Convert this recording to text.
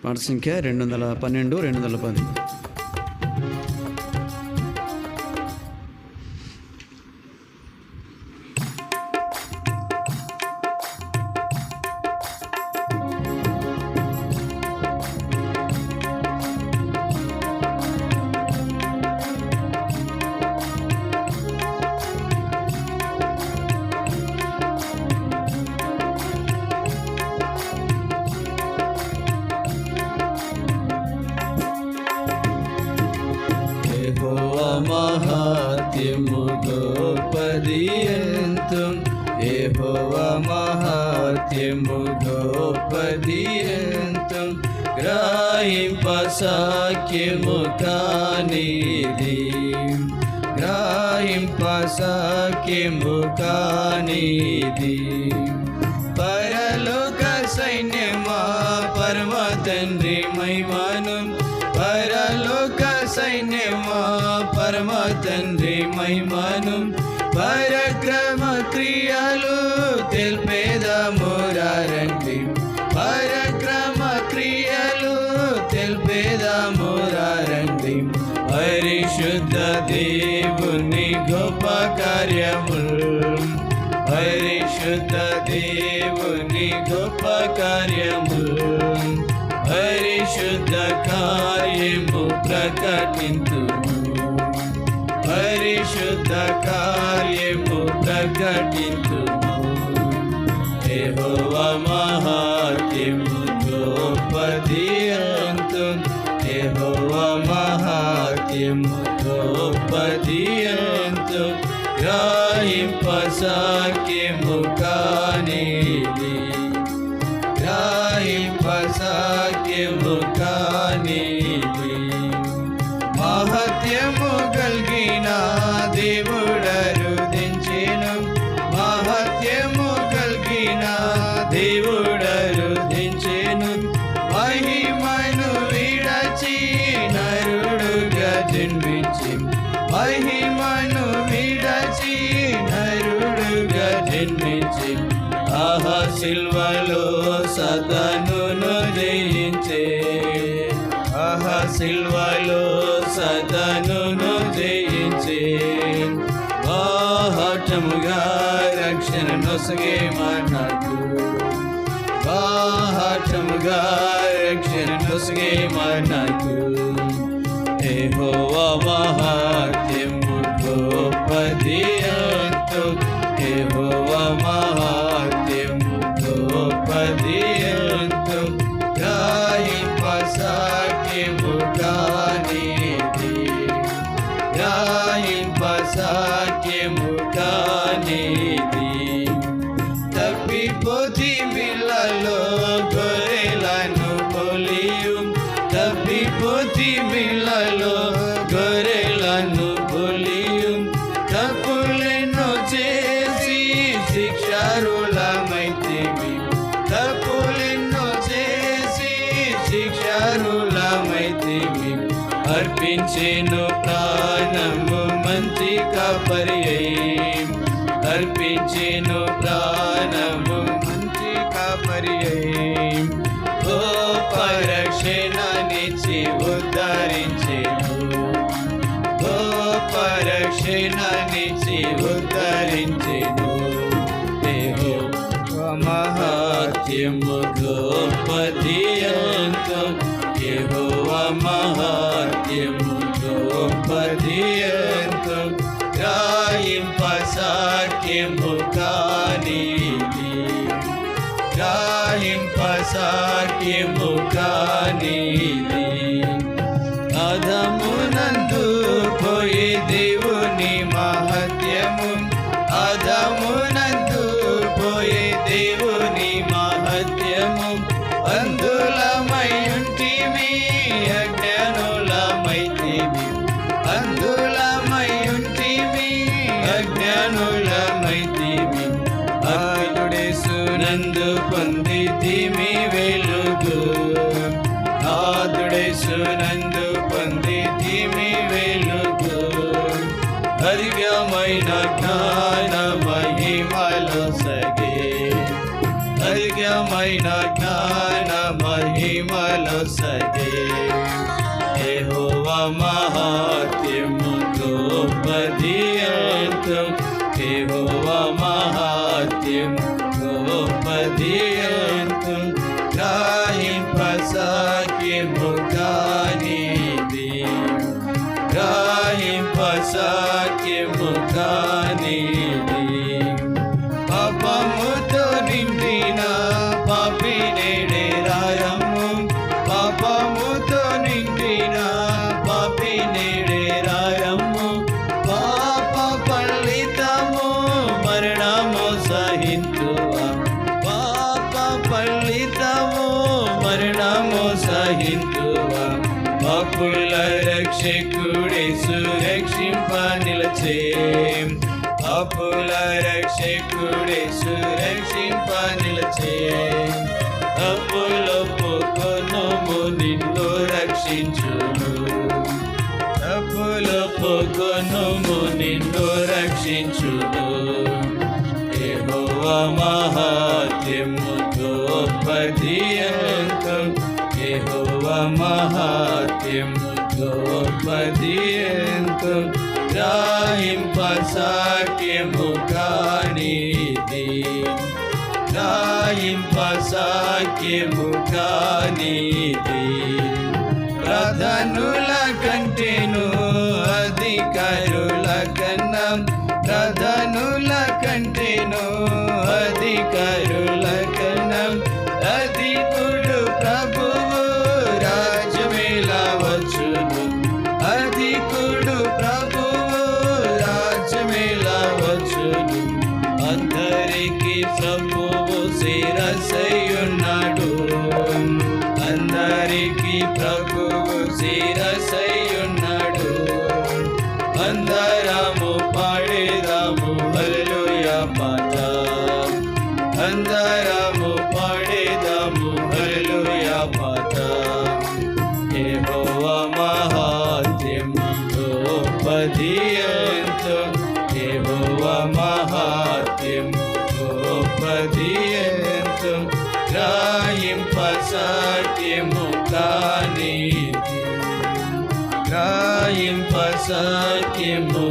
పాట సంఖ్య 212, 210. మహాత్యము గోపదియంతం యెహోవా మహాత్యము గోపదియంతం గ్రహింప సాఖ్యము కానిది గ్రహింప సాఖ్యము కానిది పరలోక సైన్యమా పరమ తండ్రి మహిమను పరలోక సైన్యమా పరమ తండ్రి మహిమను పరక్రమ క్రియలు తెలిపేదమురారండి పరక్రమ క్రియలు తెలిపేదమురారండి పరిశుద్ధ దేవుని గొప్ప కార్యములు పరిశుద్ధ దేవుని గొప్ప కార్యములు పరిశుద్ధ కార్యము ప్రకటింతుము పరిశుద్ధ కార్యము ప్రకటింతుము యెహోవా మహాత్యము గోపదియంతం యెహోవా మహాత్యము గోపదియంతం గ్రహింప సాఖ్యము కానిది గ్రహింప సాఖ్యము కానిది మహత్యము కలిగిన దేవుడరుదించెను మహత్యము కలిగిన దేవుడరుదించెను మహిమను విడచి నరుడుగా జన్మించి మహిమను విడచి నరుడుగా జన్మించి ఆహా సిల్వలో సతనును జయించే ఆహా సిల్వలో సతనును జయించే బాహటముగా రక్షణ నొసగే మనకు బాహటముగా రక్షణ నొసగే మనకు యెహోవా మహాత్యము గోపదియంతం యెహోవా మహాత్యము గోపదియంతం గ్రహింప సాఖ్యము కానిది గ్రహింప సాఖ్యము కానిది తప్పిపోతి బిళ్ళలో గొర్రెలను పోలియు తప్పిపోతి బిళ్ళలో గొర్రెలను పోలియు తప్పులను చేసి శిక్షారులమైతివి తప్పులను చేసి శిక్షారులమైతివి అర్పించెను ప్రాణము మంచి కాపరియై అర్పించెను ప్రాణము మంచి కాపరియై గొప్ప రక్షణనిచ్చి ఉద్ధరించెను గొప్ప రక్షణనిచ్చి ఉద్ధరించెను యెహోవా మహాత్యము గోపదియంతం యెహోవా మహాత్యము గోపదియంతం గ్రహింప సాఖ్యము కానిది గ్రహింప సాఖ్యము కానిది అధమునందు పోయే దేవుని మహత్యము అధమునందు పోయే దేవుని మహత్యము అందులమయుంటిమి అజ్ఞానులమైతిమి అందులమయుంటిమి అజ్ఞానులమైతిమి ఆదుడేసునందు పొందితిమి వెలుగు ఆదుడేసునందు పొందితిమి వెలుగు అధికమైన జ్ఞాన మహిమలో సగే అధికమైన జ్ఞాన మహిమ మహిమలో సగే యెహోవా మహాత్మ్యము గొప్పది ఎంతో యెహోవా మహాత్మ్యము గొప్పది ఎంతో గ్రహింపసాధ్యము కానిది గ్రహింపసాధ్యము కానిది పాపముతో నిండిన పాపి నేడే రాయము పాపముతో నిండిన పాపి నేడే రాయము పాప ఫలితము మరణము సహింతువా పాప ఫలితము మరణము సహింతువా పాపుల రక్షకుడే సురక్షింప నిలచే పాపుల రక్షకుడే సురక్షింప నిలచే తప్పులొప్పుకొనుము నిన్ను రక్షించును తప్పులొప్పుకొనుము నిన్ను రక్షించును యెహోవా మహాత్మ్యము గొప్పది ఎంతో యెహోవా మహాత్మ్యము గొప్పది ఎంతో గ్రహింపసాధ్యము కానిది గ్రహింపసాధ్యము కానిది ప్రధానుల కంటేను అధికారుల కన్నా ప్రధానుల కంటేను అధికారుల కన్నా అధికుడు ప్రభువు రాజ్యమేలా వచ్చును అధికుడు ప్రభువు రాజ్యమేలా వచ్చును అందరికీ ప్రభువు శిరస్సయ్యున్నాడు అందరికీ ప్రభువు శిరస్సయ్యున్నాడు అందరము పాడేదాము హల్లెలూయా పాట అందరము పాడేదాము హల్లెలూయా పాట యెహోవా మహాత్మ్యము గొప్పది ఎంతో యెహోవా మహాత్మ్యము గొప్పది ఎంతో గ్రహింపసాధ్యము కానిది గ్రహింపసాధ్యము